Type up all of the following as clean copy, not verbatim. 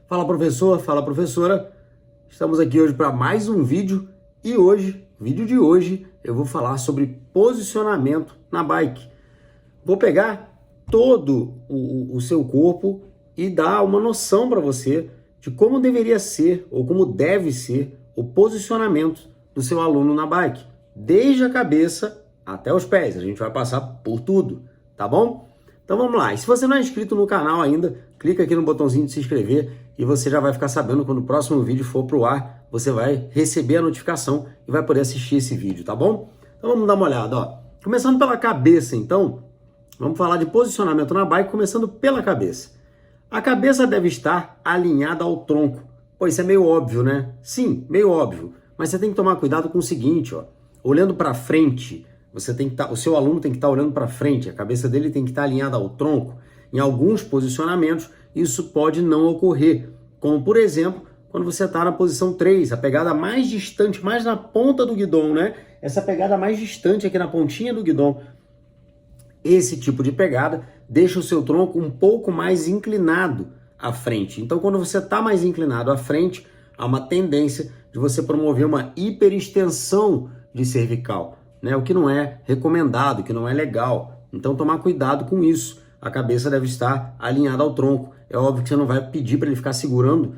Fala professor, fala professora, estamos aqui hoje para mais um vídeo e hoje, vídeo de hoje, eu vou falar sobre posicionamento na bike. Vou pegar todo o seu corpo e dar uma noção para você de como deveria ser ou como deve ser o posicionamento do seu aluno na bike, desde a cabeça até os pés. A gente vai passar por tudo, tá bom? Então vamos lá. E se você não é inscrito no canal ainda, clica aqui no botãozinho de se inscrever e você já vai ficar sabendo quando o próximo vídeo for pro ar, você vai receber a notificação e vai poder assistir esse vídeo, tá bom? Então vamos dar uma olhada, ó. Começando pela cabeça, então, vamos falar de posicionamento na bike, começando pela cabeça. A cabeça deve estar alinhada ao tronco. Pô, isso é meio óbvio, né? Sim, meio óbvio. Mas você tem que tomar cuidado com o seguinte, ó. Olhando para frente, você tem que o seu aluno tem que estar olhando para frente, a cabeça dele tem que estar alinhada ao tronco. Em alguns posicionamentos, isso pode não ocorrer. Como, por exemplo, quando você está na posição 3, a pegada mais distante, mais na ponta do guidão, né? Essa pegada mais distante aqui na pontinha do guidão. Esse tipo de pegada deixa o seu tronco um pouco mais inclinado à frente. Então, quando você está mais inclinado à frente, há uma tendência de você promover uma hiperextensão de cervical, né? O que não é recomendado, o que não é legal. Então, tomar cuidado com isso. A cabeça deve estar alinhada ao tronco. É óbvio que você não vai pedir para ele ficar segurando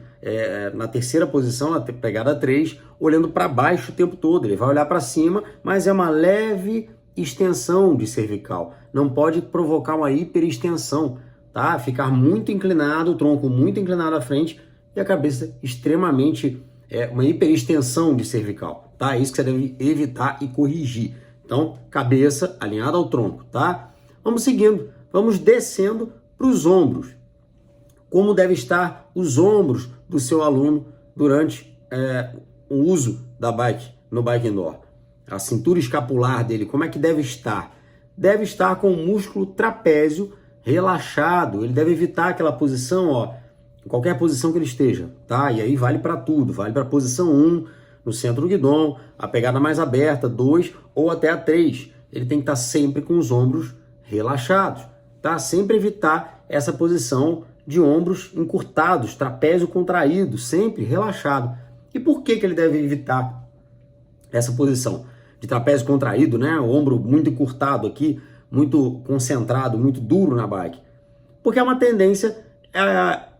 na terceira posição, na pegada 3, olhando para baixo o tempo todo. Ele vai olhar para cima, mas é uma leve extensão de cervical. Não pode provocar uma hiperextensão, tá? Ficar muito inclinado, o tronco muito inclinado à frente e a cabeça extremamente, uma hiperextensão de cervical, tá? É isso que você deve evitar e corrigir. Então, cabeça alinhada ao tronco, tá? Vamos seguindo, vamos descendo para os ombros. Como deve estar os ombros do seu aluno durante o uso da bike, no bike indoor? A cintura escapular dele, como é que deve estar? Deve estar com o músculo trapézio relaxado. Ele deve evitar aquela posição, ó, em qualquer posição que ele esteja, tá? E aí vale para tudo, vale para a posição 1, no centro do guidão, a pegada mais aberta, 2 ou até a 3. Ele tem que estar sempre com os ombros relaxados, tá? Sempre evitar essa posição de ombros encurtados, trapézio contraído, sempre relaxado. E por que ele deve evitar essa posição de trapézio contraído, né? O ombro muito encurtado aqui, muito concentrado, muito duro na bike? Porque é uma tendência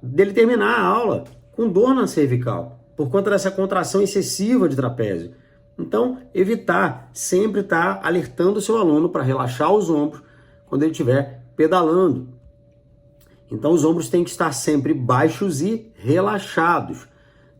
dele terminar a aula com dor na cervical, por conta dessa contração excessiva de trapézio. Então, evitar, sempre estar alertando o seu aluno para relaxar os ombros quando ele estiver pedalando. Então, os ombros têm que estar sempre baixos e relaxados.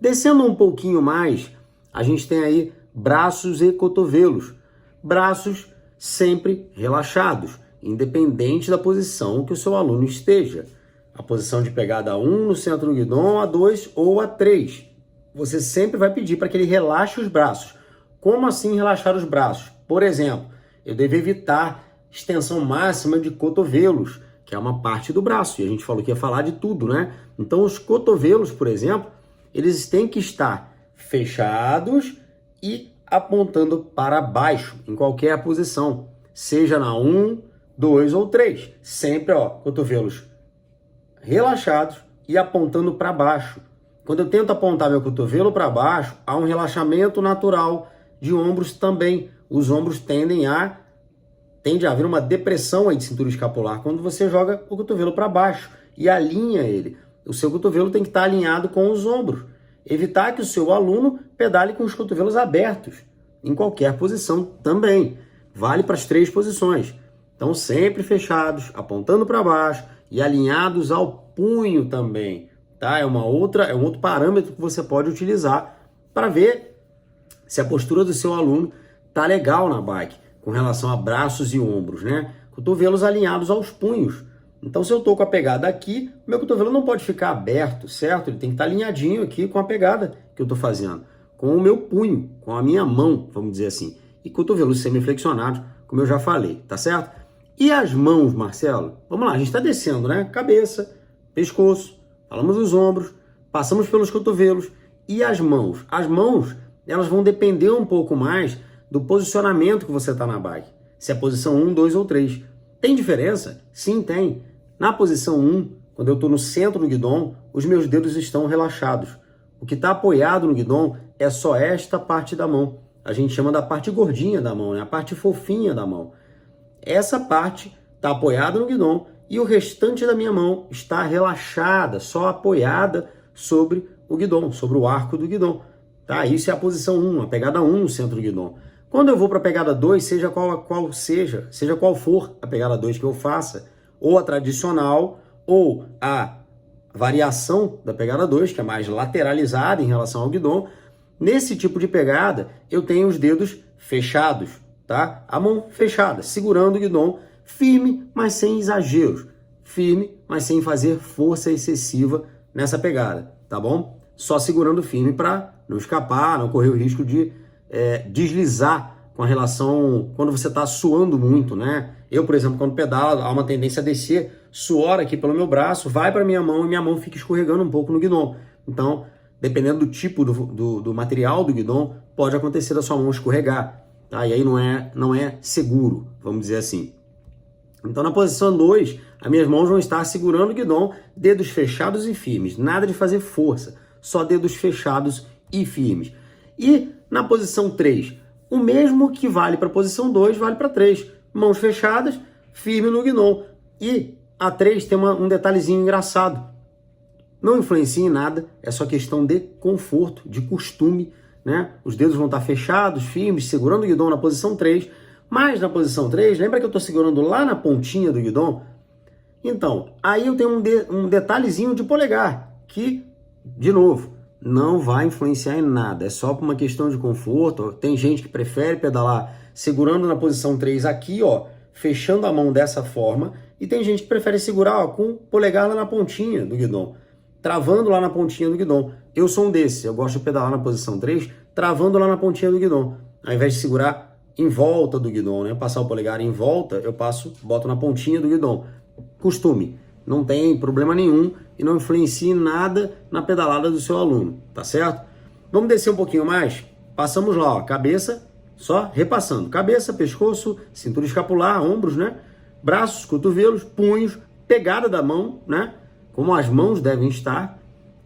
Descendo um pouquinho mais, a gente tem aí braços e cotovelos. Braços sempre relaxados, independente da posição que o seu aluno esteja. A posição de pegada 1 no centro do guidão, a 2 ou a 3. Você sempre vai pedir para que ele relaxe os braços. Como assim relaxar os braços? Por exemplo, eu devo evitar extensão máxima de cotovelos, que é uma parte do braço, e a gente falou que ia falar de tudo, né? Então, os cotovelos, por exemplo, eles têm que estar fechados e apontando para baixo, em qualquer posição, seja na 1, 2 ou 3. Sempre, ó, cotovelos relaxados e apontando para baixo. Quando eu tento apontar meu cotovelo para baixo, há um relaxamento natural de ombros também. Os ombros tende a haver uma depressão aí de cintura escapular quando você joga o cotovelo para baixo e alinha ele. O seu cotovelo tem que estar alinhado com os ombros. Evitar que o seu aluno pedale com os cotovelos abertos, em qualquer posição também. Vale para as 3 posições. Então, sempre fechados, apontando para baixo e alinhados ao punho também. Tá? É um outro parâmetro que você pode utilizar para ver se a postura do seu aluno tá legal na bike, com relação a braços e ombros, né? Cotovelos alinhados aos punhos. Então, se eu tô com a pegada aqui, meu cotovelo não pode ficar aberto, certo? Ele tem que estar alinhadinho aqui com a pegada que eu tô fazendo, com o meu punho, com a minha mão, vamos dizer assim. E cotovelos semiflexionados, como eu já falei, tá certo? E as mãos, Marcelo? Vamos lá, a gente está descendo, né? Cabeça, pescoço, falamos dos ombros, passamos pelos cotovelos. E as mãos? As mãos, elas vão depender um pouco mais do posicionamento que você está na bike. Se é posição 1, 2 ou 3. Tem diferença? Sim, tem. Na posição 1, quando eu estou no centro do guidão, os meus dedos estão relaxados. O que está apoiado no guidão é só esta parte da mão. A gente chama da parte gordinha da mão, né? A parte fofinha da mão. Essa parte está apoiada no guidão e o restante da minha mão está relaxada, só apoiada sobre o guidão, sobre o arco do guidão. Tá? Isso é a posição 1, a pegada 1 no centro do guidão. Quando eu vou para a pegada 2, seja qual for a pegada 2 que eu faça, ou a tradicional, ou a variação da pegada 2, que é mais lateralizada em relação ao guidão, nesse tipo de pegada, eu tenho os dedos fechados, tá? A mão fechada, segurando o guidão, firme, mas sem exageros. Firme, mas sem fazer força excessiva nessa pegada, tá bom? Só segurando firme para não escapar, não correr o risco de deslizar com a relação quando você está suando muito, né? Eu, por exemplo, quando pedalo, há uma tendência a descer suor aqui pelo meu braço, vai para minha mão e minha mão fica escorregando um pouco no guidão. Então, dependendo do tipo do material do guidão, pode acontecer da sua mão escorregar, tá? E aí não é seguro, vamos dizer assim. Então, na posição 2, as minhas mãos vão estar segurando o guidão, dedos fechados e firmes, nada de fazer força, só dedos fechados e firmes. E na posição 3, o mesmo que vale para a posição 2, vale para 3. Mãos fechadas, firme no guidão. E a 3 tem um detalhezinho engraçado. Não influencia em nada, é só questão de conforto, de costume, né? Os dedos vão estar fechados, firmes, segurando o guidão na posição 3. Mas na posição 3, lembra que eu estou segurando lá na pontinha do guidão? Então, aí eu tenho um detalhezinho de polegar, que, de novo, não vai influenciar em nada. É só por uma questão de conforto. Tem gente que prefere pedalar segurando na posição 3 aqui, ó, fechando a mão dessa forma. E tem gente que prefere segurar, ó, com o polegar lá na pontinha do guidão, travando lá na pontinha do guidão. Eu sou um desses. Eu gosto de pedalar na posição 3, travando lá na pontinha do guidão. Ao invés de segurar em volta do guidão, né? Passar o polegar em volta, eu boto na pontinha do guidão. Costume. Não tem problema nenhum e não influencia em nada na pedalada do seu aluno, tá certo? Vamos descer um pouquinho mais? Passamos lá, ó, cabeça, só repassando. Cabeça, pescoço, cintura escapular, ombros, né? Braços, cotovelos, punhos, pegada da mão, né? Como as mãos devem estar.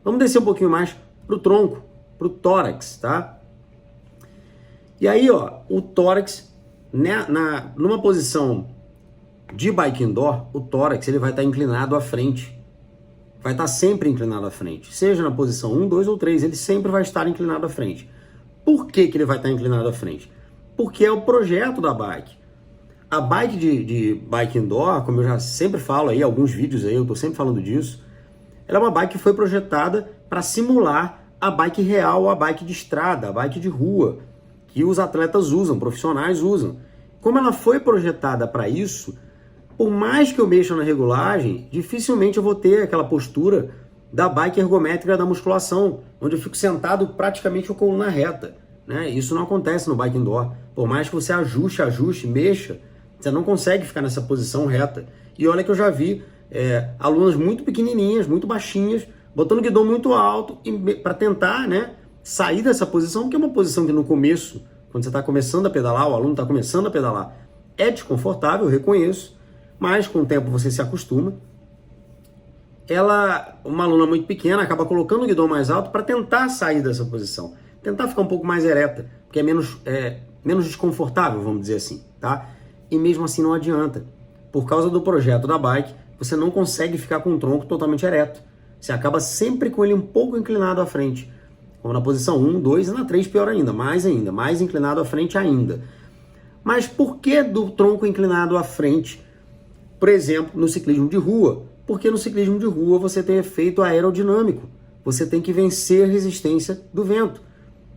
Vamos descer um pouquinho mais pro tronco, pro tórax, tá? E aí, ó, o tórax, né, numa posição de bike indoor, o tórax ele vai estar inclinado à frente. Vai estar sempre inclinado à frente. Seja na posição 1, 2 ou 3, ele sempre vai estar inclinado à frente. Por que ele vai estar inclinado à frente? Porque é o projeto da bike. A bike de bike indoor, como eu já sempre falo aí, alguns vídeos aí, eu estou sempre falando disso, ela é uma bike que foi projetada para simular a bike real, a bike de estrada, a bike de rua, que os atletas usam, profissionais usam. Como ela foi projetada para isso, por mais que eu mexa na regulagem, dificilmente eu vou ter aquela postura da bike ergométrica da musculação, onde eu fico sentado praticamente com a coluna reta, né? Isso não acontece no bike indoor. Por mais que você ajuste, mexa, você não consegue ficar nessa posição reta. E olha que eu já vi alunas muito pequenininhas, muito baixinhas, botando o guidão muito alto para tentar, né, sair dessa posição, que é uma posição que no começo, quando você está começando a pedalar, o aluno está começando a pedalar, é desconfortável, eu reconheço, mas com o tempo você se acostuma. Uma aluna muito pequena, acaba colocando o guidão mais alto para tentar sair dessa posição, tentar ficar um pouco mais ereta, porque é menos desconfortável, vamos dizer assim, tá? E mesmo assim não adianta. Por causa do projeto da bike, você não consegue ficar com o tronco totalmente ereto. Você acaba sempre com ele um pouco inclinado à frente. Como na posição 1, 2 e na 3 pior ainda, mais inclinado à frente ainda. Mas por que do tronco inclinado à frente, por exemplo, no ciclismo de rua? Porque no ciclismo de rua você tem efeito aerodinâmico. Você tem que vencer a resistência do vento.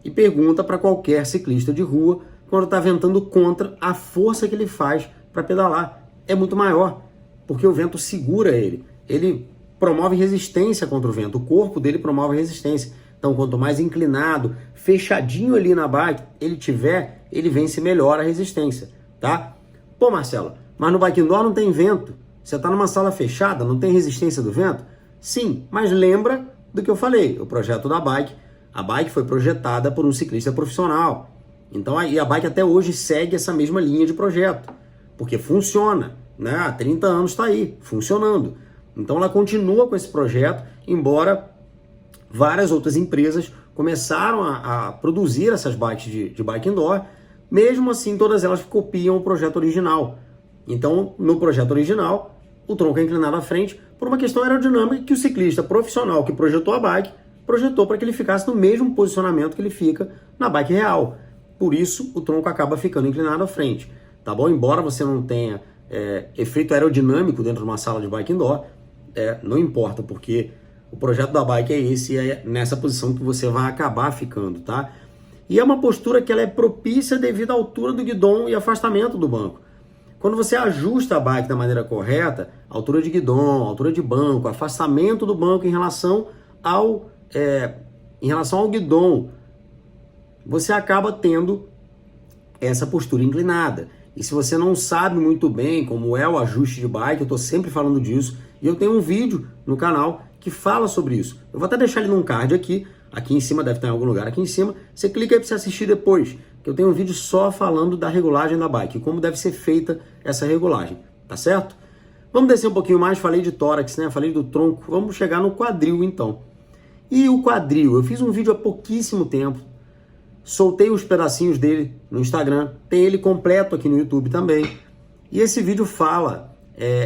E pergunta para qualquer ciclista de rua, quando está ventando contra, a força que ele faz para pedalar é muito maior, porque o vento segura ele. Ele promove resistência contra o vento, o corpo dele promove resistência. Então, quanto mais inclinado, fechadinho ali na bike ele tiver, ele vence melhor a resistência, tá? Pô, Marcelo, mas no bike indoor não tem vento. Você está numa sala fechada, não tem resistência do vento? Sim, mas lembra do que eu falei, o projeto da bike. A bike foi projetada por um ciclista profissional. Então, a bike até hoje segue essa mesma linha de projeto, porque funciona, né? Há 30 anos está aí, funcionando. Então ela continua com esse projeto, embora várias outras empresas começaram a produzir essas bikes de bike indoor, mesmo assim todas elas copiam o projeto original. Então no projeto original o tronco é inclinado à frente por uma questão aerodinâmica que o ciclista profissional que projetou a bike projetou para que ele ficasse no mesmo posicionamento que ele fica na bike real. Por isso, o tronco acaba ficando inclinado à frente, tá bom? Embora você não tenha efeito aerodinâmico dentro de uma sala de bike indoor, não importa, porque o projeto da bike é esse e é nessa posição que você vai acabar ficando, tá? E é uma postura que ela é propícia devido à altura do guidão e afastamento do banco. Quando você ajusta a bike da maneira correta, altura de guidão, altura de banco, afastamento do banco em relação ao guidão, você acaba tendo essa postura inclinada. E se você não sabe muito bem como é o ajuste de bike, eu estou sempre falando disso, e eu tenho um vídeo no canal que fala sobre isso. Eu vou até deixar ele num card aqui em cima, deve estar em algum lugar aqui em cima, você clica aí para você assistir depois, que eu tenho um vídeo só falando da regulagem da bike, como deve ser feita essa regulagem, tá certo? Vamos descer um pouquinho mais, falei de tórax, né? Falei do tronco, vamos chegar no quadril então. E o quadril, eu fiz um vídeo há pouquíssimo tempo, soltei os pedacinhos dele no Instagram, tem ele completo aqui no YouTube também. E esse vídeo fala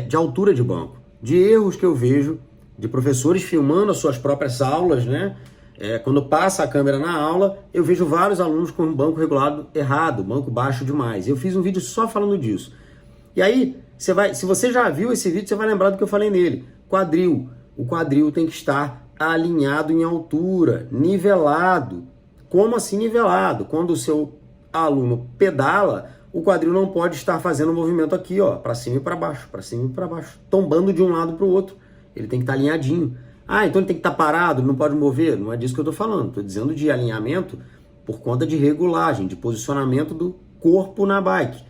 de altura de banco, de erros que eu vejo de professores filmando as suas próprias aulas, né? Quando passa a câmera na aula, eu vejo vários alunos com um banco regulado errado, banco baixo demais. Eu fiz um vídeo só falando disso. E aí, se você já viu esse vídeo, você vai lembrar do que eu falei nele. Quadril. O quadril tem que estar alinhado em altura, nivelado. Como assim nivelado? Quando o seu aluno pedala, o quadril não pode estar fazendo um movimento aqui, ó, para cima e para baixo, tombando de um lado para o outro. Ele tem que estar alinhadinho. Ah, então ele tem que estar parado, ele não pode mover? Não é disso que eu estou falando. Estou dizendo de alinhamento por conta de regulagem, de posicionamento do corpo na bike.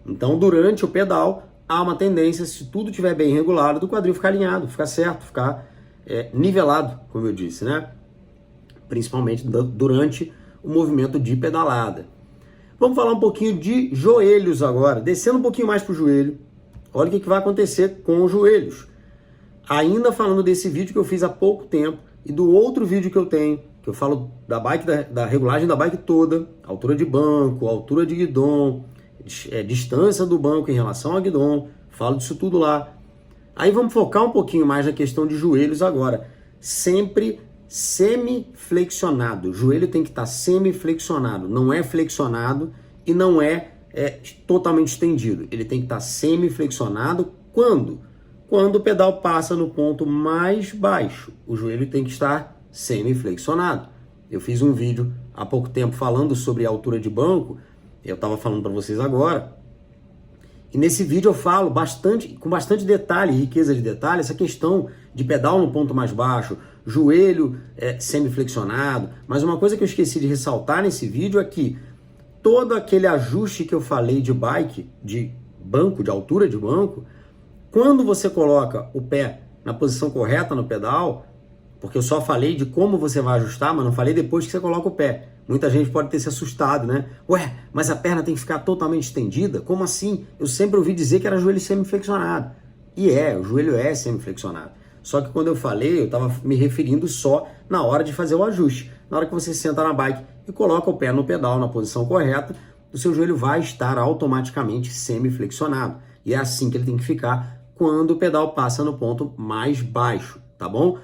Então, durante o pedal, há uma tendência, se tudo estiver bem regulado, do quadril ficar alinhado, ficar certo, ficar nivelado, como eu disse, né? Principalmente durante o movimento de pedalada. Vamos falar um pouquinho de joelhos agora, descendo um pouquinho mais para o joelho. Olha o que vai acontecer com os joelhos. Ainda falando desse vídeo que eu fiz há pouco tempo e do outro vídeo que eu tenho, que eu falo da bike, da regulagem da bike toda, altura de banco, altura de guidão, distância do banco em relação ao guidão, falo disso tudo lá. Aí vamos focar um pouquinho mais na questão de joelhos agora. Sempre semi-flexionado. O joelho tem que estar semi-flexionado. Não é flexionado e não é totalmente estendido. Ele tem que estar semi-flexionado quando? Quando o pedal passa no ponto mais baixo. O joelho tem que estar semi-flexionado. Eu fiz um vídeo há pouco tempo falando sobre a altura de banco. Eu estava falando para vocês agora. E nesse vídeo eu falo com bastante detalhe, riqueza de detalhe, essa questão de pedal no ponto mais baixo, joelho semi-flexionado. Mas uma coisa que eu esqueci de ressaltar nesse vídeo é que todo aquele ajuste que eu falei de bike, de banco, de altura de banco, quando você coloca o pé na posição correta no pedal, porque eu só falei de como você vai ajustar, mas não falei depois que você coloca o pé. Muita gente pode ter se assustado, né? Ué, mas a perna tem que ficar totalmente estendida? Como assim? Eu sempre ouvi dizer que era joelho semiflexionado. E o joelho é semiflexionado. Só que quando eu falei, eu estava me referindo só na hora de fazer o ajuste. Na hora que você senta na bike e coloca o pé no pedal na posição correta, o seu joelho vai estar automaticamente semiflexionado. E é assim que ele tem que ficar quando o pedal passa no ponto mais baixo, tá bom?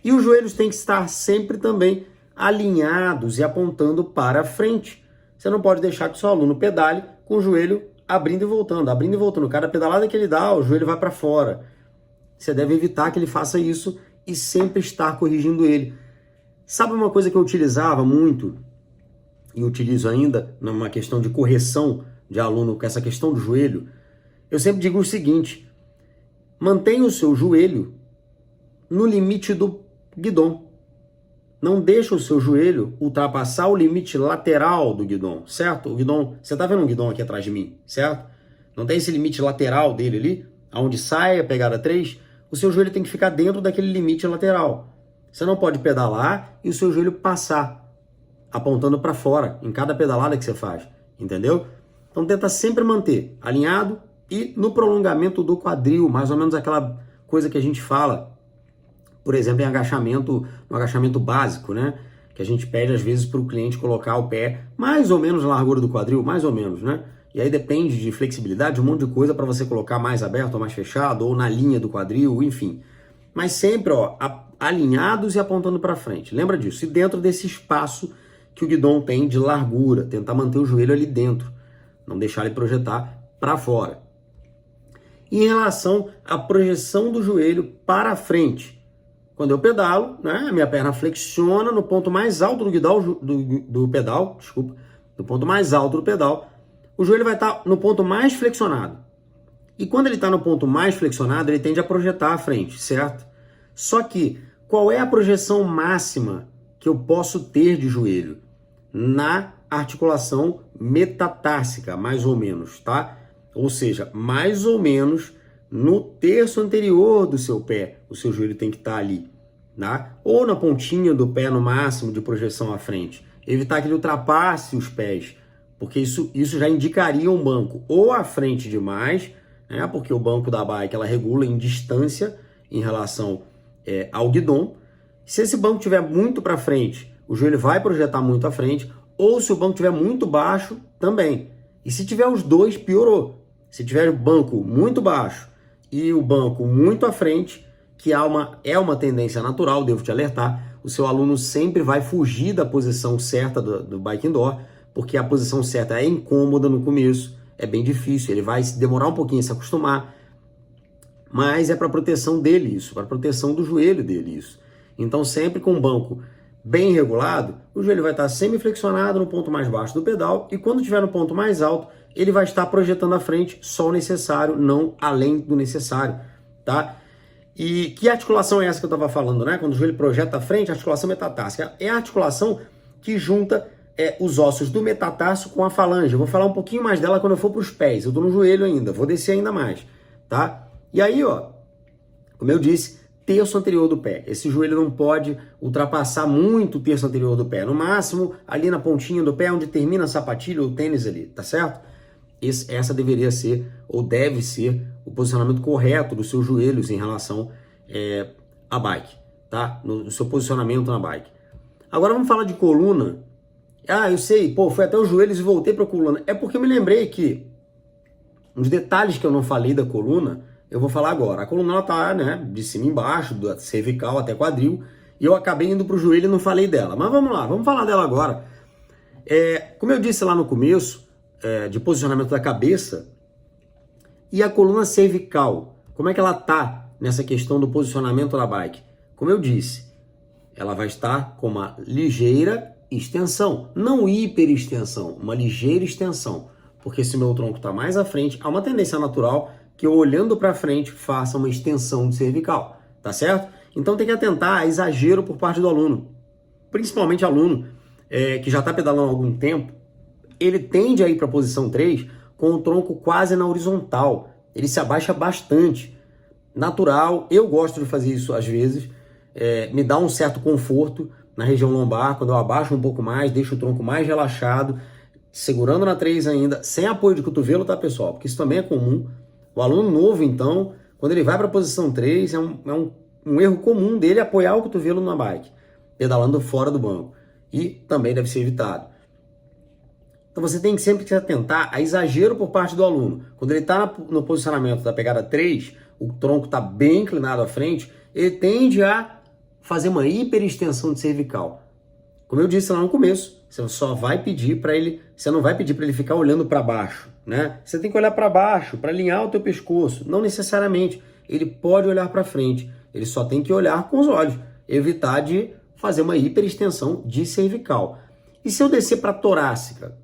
E os joelhos têm que estar sempre também alinhados e apontando para frente. Você não pode deixar que o seu aluno pedale com o joelho abrindo e voltando. Cada pedalada que ele dá, o joelho vai para fora. Você deve evitar que ele faça isso e sempre estar corrigindo ele. Sabe uma coisa que eu utilizava muito, e utilizo ainda, numa questão de correção de aluno com essa questão do joelho? Eu sempre digo o seguinte: mantenha o seu joelho no limite do guidão. Não deixa o seu joelho ultrapassar o limite lateral do guidão, certo? O guidão, você tá vendo um guidão aqui atrás de mim, certo? Não tem esse limite lateral dele ali, aonde sai a pegada 3, o seu joelho tem que ficar dentro daquele limite lateral. Você não pode pedalar e o seu joelho passar, apontando para fora, em cada pedalada que você faz, entendeu? Então tenta sempre manter alinhado e no prolongamento do quadril, mais ou menos aquela coisa que a gente fala, por exemplo, em agachamento, no agachamento básico, né? Que a gente pede às vezes para o cliente colocar o pé mais ou menos na largura do quadril, mais ou menos, né? E aí depende de flexibilidade, um monte de coisa para você colocar mais aberto ou mais fechado, ou na linha do quadril, enfim. Mas sempre, ó, alinhados e apontando para frente. Lembra disso? E dentro desse espaço que o guidão tem de largura, tentar manter o joelho ali dentro, não deixar ele projetar para fora. E em relação à projeção do joelho para frente, quando eu pedalo, né, a minha perna flexiona no ponto mais alto do pedal, desculpa, no ponto mais alto do pedal, o joelho vai estar no ponto mais flexionado. E quando ele está no ponto mais flexionado, ele tende a projetar à frente, certo? Só que, qual é a projeção máxima que eu posso ter de joelho? Na articulação metatarsica, mais ou menos, tá? Ou seja, mais ou menos no terço anterior do seu pé, o seu joelho tem que estar ali, tá? Ou na pontinha do pé no máximo de projeção à frente. Evitar que ele ultrapasse os pés, porque isso já indicaria um banco ou à frente demais, né? Porque o banco da bike ela regula em distância em relação ao guidão. Se esse banco estiver muito para frente, o joelho vai projetar muito à frente, ou se o banco estiver muito baixo, também. E se tiver os dois, piorou. Se tiver o banco muito baixo e o banco muito à frente, que é uma tendência natural, devo te alertar, o seu aluno sempre vai fugir da posição certa do bike indoor, porque a posição certa é incômoda no começo, é bem difícil, ele vai demorar um pouquinho a se acostumar, mas é para proteção dele isso, para proteção do joelho dele isso. Então sempre com o banco bem regulado, o joelho vai estar semiflexionado no ponto mais baixo do pedal e quando estiver no ponto mais alto, ele vai estar projetando à frente só o necessário, não além do necessário, tá? E que articulação é essa que eu estava falando, né? Quando o joelho projeta à frente, a articulação metatarsica é a articulação que junta os ossos do metatarso com a falange. Eu vou falar um pouquinho mais dela quando eu for para os pés. Eu estou no joelho ainda, vou descer ainda mais, tá? E aí, ó, como eu disse, terço anterior do pé. Esse joelho não pode ultrapassar muito o terço anterior do pé. No máximo, ali na pontinha do pé, onde termina a sapatilha ou o tênis ali, tá certo? Essa deveria ser, ou deve ser, o posicionamento correto dos seus joelhos em relação à bike, tá? No seu posicionamento na bike. Agora vamos falar de coluna. Ah, eu sei, pô, fui até os joelhos e voltei para a coluna. É porque eu me lembrei que uns detalhes que eu não falei da coluna, eu vou falar agora. A coluna ela tá, né, de cima e embaixo, da cervical até quadril, e eu acabei indo para o joelho e não falei dela. Mas vamos lá, vamos falar dela agora. Como eu disse lá no começo, de posicionamento da cabeça, e a coluna cervical, como é que ela tá nessa questão do posicionamento da bike? Como eu disse, ela vai estar com uma ligeira extensão, não hiperextensão, uma ligeira extensão, porque se o meu tronco está mais à frente, há uma tendência natural que eu olhando para frente faça uma extensão de cervical, tá certo? Então tem que atentar a exagero por parte do aluno, principalmente aluno que já está pedalando há algum tempo, ele tende a ir para a posição 3 com o tronco quase na horizontal, ele se abaixa bastante, natural, eu gosto de fazer isso às vezes, me dá um certo conforto na região lombar, quando eu abaixo um pouco mais, deixo o tronco mais relaxado, segurando na 3 ainda, sem apoio de cotovelo, tá pessoal? Porque isso também é comum. O aluno novo, então, quando ele vai para a posição 3, é um erro comum dele apoiar o cotovelo na bike, pedalando fora do banco. E também deve ser evitado. Então você tem que sempre se atentar a exagero por parte do aluno. Quando ele está no posicionamento da pegada 3, o tronco está bem inclinado à frente, ele tende a fazer uma hiperextensão de cervical. Como eu disse lá no começo, você só vai pedir para ele, você não vai pedir para ele ficar olhando para baixo, né? Você tem que olhar para baixo, para alinhar o teu pescoço. Não necessariamente, ele pode olhar para frente, ele só tem que olhar com os olhos, evitar de fazer uma hiperextensão de cervical. E se eu descer para a torácica?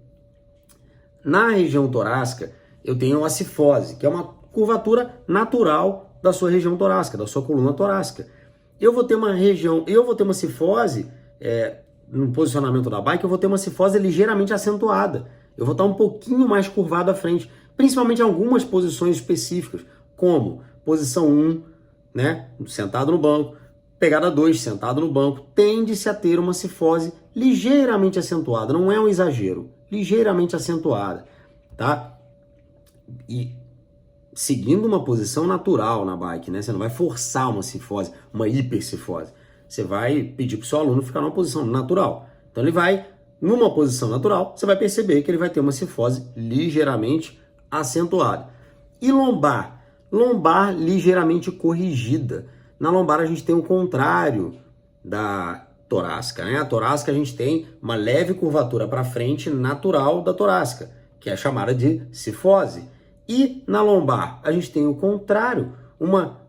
Na região torácica, eu tenho a cifose, que é uma curvatura natural da sua região torácica, da sua coluna torácica. Eu vou ter uma cifose, no posicionamento da bike, eu vou ter uma cifose ligeiramente acentuada. Eu vou estar um pouquinho mais curvado à frente, principalmente em algumas posições específicas, como posição 1, né, sentado no banco, pegada 2, sentado no banco, tende-se a ter uma cifose ligeiramente acentuada, não é um exagero, ligeiramente acentuada, tá? E seguindo uma posição natural na bike, né? Você não vai forçar uma cifose, uma hipercifose. Você vai pedir para o seu aluno ficar numa posição natural. Então ele vai, numa posição natural, você vai perceber que ele vai ter uma cifose ligeiramente acentuada. E lombar? Lombar ligeiramente corrigida. Na lombar a gente tem o contrário da torácica, né? A torácica a gente tem uma leve curvatura para frente natural da torácica, que é chamada de cifose. E na lombar a gente tem o contrário, uma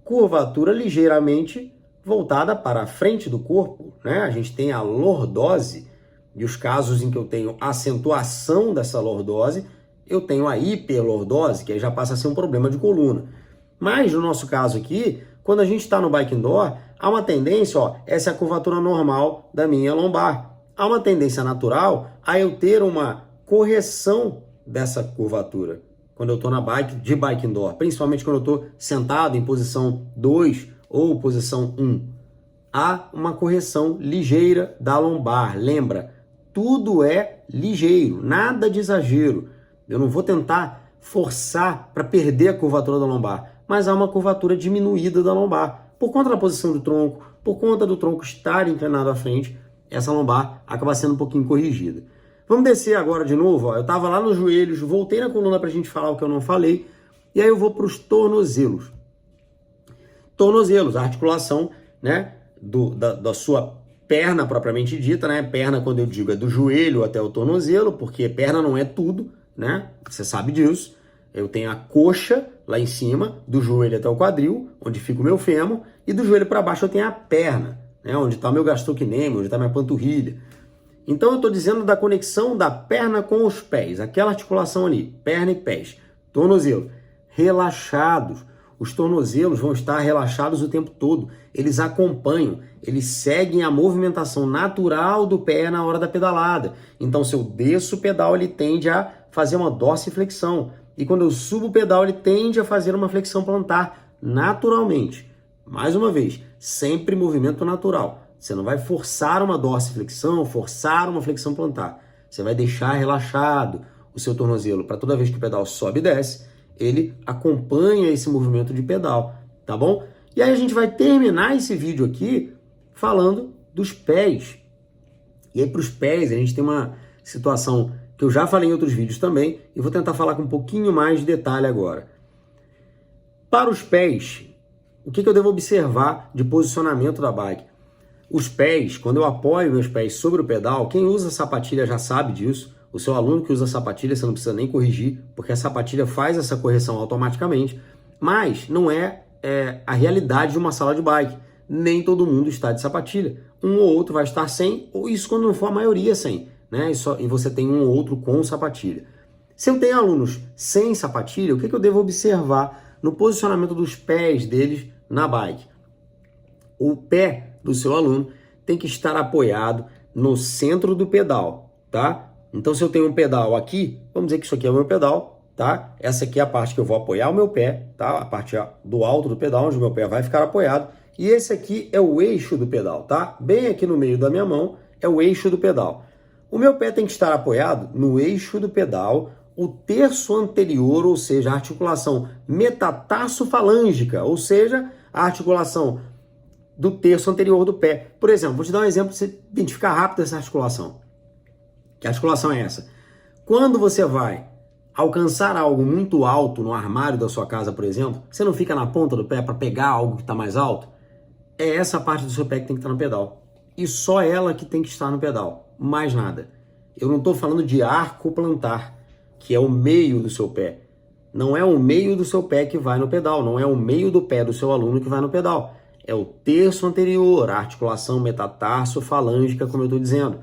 curvatura ligeiramente voltada para a frente do corpo, né? A gente tem a lordose, e os casos em que eu tenho acentuação dessa lordose, eu tenho a hiperlordose, que aí já passa a ser um problema de coluna. Mas no nosso caso aqui, quando a gente está no bike indoor, há uma tendência, ó, essa é a curvatura normal da minha lombar. Há uma tendência natural a eu ter uma correção dessa curvatura quando eu estou na bike, de bike indoor, principalmente quando eu estou sentado em posição 2 ou posição 1. Há uma correção ligeira da lombar. Lembra, tudo é ligeiro, nada de exagero. Eu não vou tentar forçar para perder a curvatura da lombar, mas há uma curvatura diminuída da lombar. Por conta da posição do tronco, por conta do tronco estar inclinado à frente, essa lombar acaba sendo um pouquinho corrigida. Vamos descer agora de novo, ó. Eu estava lá nos joelhos, voltei na coluna para a gente falar o que eu não falei, e aí eu vou para os tornozelos. Tornozelos, a articulação, né, da sua perna propriamente dita, né? Perna, quando eu digo, é do joelho até o tornozelo, porque perna não é tudo, né? Você sabe disso. Eu tenho a coxa lá em cima, do joelho até o quadril, onde fica o meu fêmur, e do joelho para baixo eu tenho a perna, né? Onde está o meu gastrocnêmio, onde está minha panturrilha. Então eu estou dizendo da conexão da perna com os pés, aquela articulação ali, perna e pés, tornozelo, relaxados. Os tornozelos vão estar relaxados o tempo todo, eles acompanham, eles seguem a movimentação natural do pé na hora da pedalada. Então se eu desço o pedal, ele tende a fazer uma dorsiflexão, e quando eu subo o pedal, ele tende a fazer uma flexão plantar naturalmente. Mais uma vez, sempre movimento natural. Você não vai forçar uma dorsiflexão, forçar uma flexão plantar. Você vai deixar relaxado o seu tornozelo para toda vez que o pedal sobe e desce, ele acompanha esse movimento de pedal, tá bom? E aí a gente vai terminar esse vídeo aqui falando dos pés. E aí para os pés a gente tem uma situação que eu já falei em outros vídeos também, e vou tentar falar com um pouquinho mais de detalhe agora. Para os pés, o que eu devo observar de posicionamento da bike? Os pés, quando eu apoio meus pés sobre o pedal, quem usa sapatilha já sabe disso. O seu aluno que usa sapatilha, você não precisa nem corrigir, porque a sapatilha faz essa correção automaticamente. Mas não é a realidade de uma sala de bike. Nem todo mundo está de sapatilha. Um ou outro vai estar sem, ou isso quando não for a maioria sem, né? E você tem um ou outro com sapatilha. Se eu tenho alunos sem sapatilha, o que eu devo observar no posicionamento dos pés deles na bike? O pé do seu aluno tem que estar apoiado no centro do pedal, tá? Então, se eu tenho um pedal aqui, vamos dizer que isso aqui é o meu pedal, tá? Essa aqui é a parte que eu vou apoiar o meu pé, tá? A parte do alto do pedal, onde o meu pé vai ficar apoiado. E esse aqui é o eixo do pedal, tá? Bem aqui no meio da minha mão é o eixo do pedal. O meu pé tem que estar apoiado no eixo do pedal, o terço anterior, ou seja, a articulação metatarso-falângica, ou seja, a articulação do terço anterior do pé. Por exemplo, vou te dar um exemplo para você identificar rápido essa articulação. Que articulação é essa? Quando você vai alcançar algo muito alto no armário da sua casa, por exemplo, você não fica na ponta do pé para pegar algo que está mais alto? É essa parte do seu pé que tem que estar no pedal. E só ela que tem que estar no pedal. Mais nada. Eu não estou falando de arco plantar, que é o meio do seu pé. Não é o meio do seu pé que vai no pedal. Não é o meio do pé do seu aluno que vai no pedal. É o terço anterior, a articulação metatarso-falângica, como eu estou dizendo,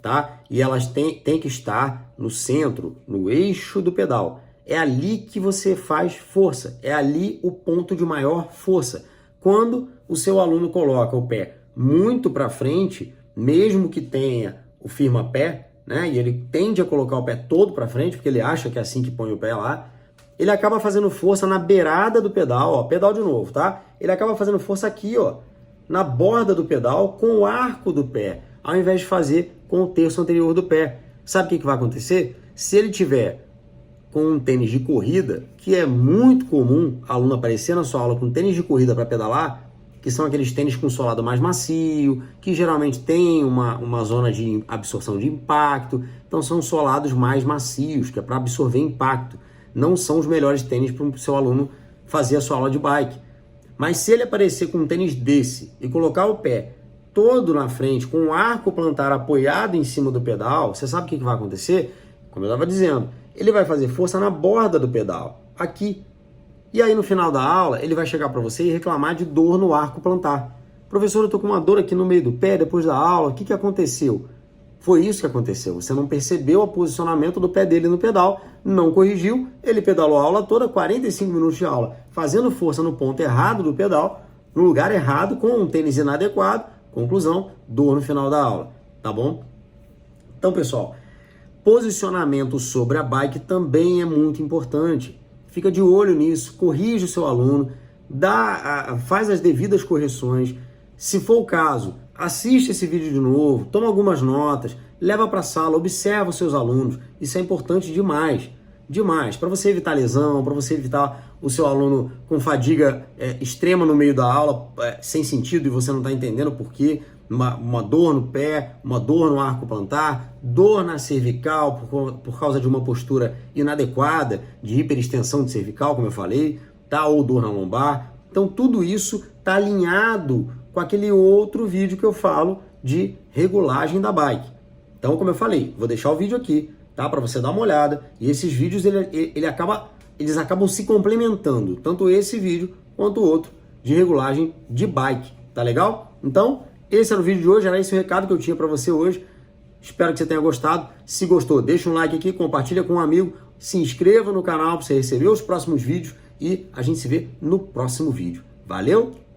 tá? E elas têm que estar no centro, no eixo do pedal. É ali que você faz força, é ali o ponto de maior força. Quando o seu aluno coloca o pé muito para frente, mesmo que tenha o firma-pé, né? E ele tende a colocar o pé todo para frente, porque ele acha que é assim que põe o pé lá, ele acaba fazendo força na beirada do pedal, ó, pedal de novo, tá? Ele acaba fazendo força aqui, ó, na borda do pedal com o arco do pé, ao invés de fazer com o terço anterior do pé. Sabe o que vai acontecer? Se ele tiver com um tênis de corrida, que é muito comum aluno aparecer na sua aula com tênis de corrida para pedalar, que são aqueles tênis com solado mais macio, que geralmente tem uma zona de absorção de impacto, então são solados mais macios, que é para absorver impacto. Não são os melhores tênis para o seu aluno fazer a sua aula de bike. Mas se ele aparecer com um tênis desse e colocar o pé todo na frente, com o arco plantar apoiado em cima do pedal, você sabe o que vai acontecer? Como eu estava dizendo, ele vai fazer força na borda do pedal, aqui. E aí no final da aula, ele vai chegar para você e reclamar de dor no arco plantar. Professor, eu estou com uma dor aqui no meio do pé depois da aula, o que aconteceu? Foi isso que aconteceu, você não percebeu o posicionamento do pé dele no pedal, não corrigiu, ele pedalou a aula toda, 45 minutos de aula, fazendo força no ponto errado do pedal, no lugar errado, com um tênis inadequado, conclusão, dor no final da aula, tá bom? Então, pessoal, posicionamento sobre a bike também é muito importante. Fica de olho nisso, corrige o seu aluno, faz as devidas correções. Se for o caso, assiste esse vídeo de novo, toma algumas notas, leva para a sala, observa os seus alunos. Isso é importante demais, demais. Para você evitar lesão, para você evitar o seu aluno com fadiga extrema no meio da aula, sem sentido, e você não está entendendo por quê. Uma dor no pé, uma dor no arco plantar, dor na cervical por causa de uma postura inadequada de hiperextensão de cervical, como eu falei, tá? Ou dor na lombar. Então tudo isso está alinhado com aquele outro vídeo que eu falo de regulagem da bike. Então, como eu falei, vou deixar o vídeo aqui, tá? Para você dar uma olhada. E esses vídeos eles acabam se complementando, tanto esse vídeo quanto o outro de regulagem de bike, tá legal? Então, esse era o vídeo de hoje, era esse o recado que eu tinha para você hoje. Espero que você tenha gostado. Se gostou, deixa um like aqui, compartilha com um amigo, se inscreva no canal para você receber os próximos vídeos e a gente se vê no próximo vídeo. Valeu!